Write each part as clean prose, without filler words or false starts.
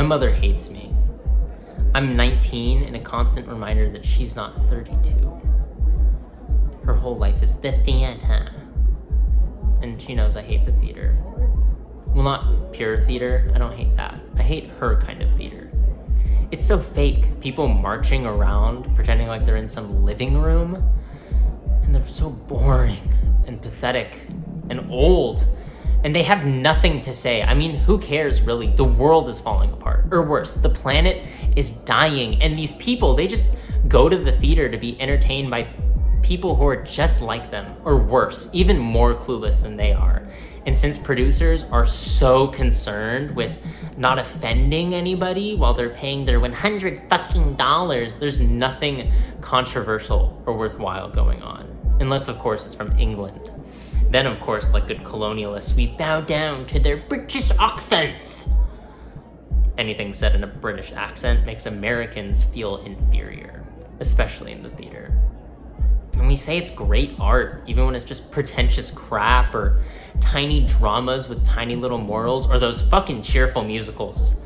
My mother hates me. I'm 19 and a constant reminder that she's not 32. Her whole life is the theater. And she knows I hate the theater. Well, not pure theater. I don't hate that. I hate her kind of theater. It's so fake. People marching around, pretending like they're in some living room. And they're so boring and pathetic and old. And they have nothing to say. I mean, who cares, really? The world is falling apart. Or worse, the planet is dying. And these people, they just go to the theater to be entertained by people who are just like them, or worse, even more clueless than they are. And since producers are so concerned with not offending anybody while they're paying their $100 there's nothing controversial or worthwhile going on. Unless, of course, it's from England. Then, of course, like good colonialists, we bow down to their British accents. Anything said in a British accent makes Americans feel inferior, especially in the theater. And we say it's great art, even when it's just pretentious crap or tiny dramas with tiny little morals or those fucking cheerful musicals.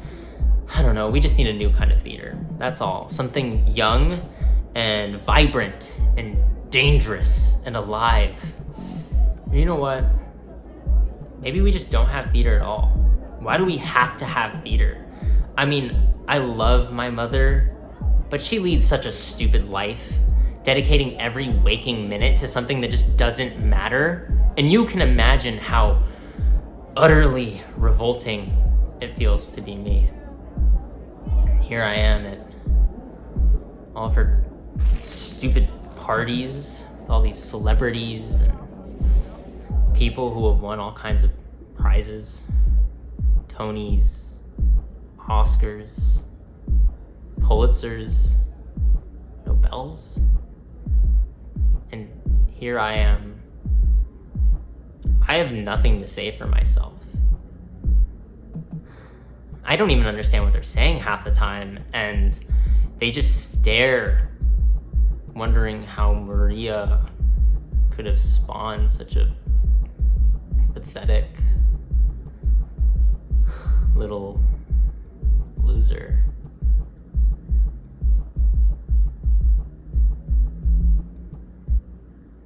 I don't know, we just need a new kind of theater. That's all. Something young and vibrant and dangerous and alive. You know what? Maybe we just don't have theater at all. Why do we have to have theater? I mean, I love my mother, but she leads such a stupid life, dedicating every waking minute to something that just doesn't matter. And you can imagine how utterly revolting it feels to be me. Here I am at all of her stupid parties with all these celebrities and people who have won all kinds of prizes, Tonys, Oscars, Pulitzers, Nobels. And here I am. I have nothing to say for myself. I don't even understand what they're saying half the time, and they just stare, wondering how Maria could have spawned such a pathetic little loser.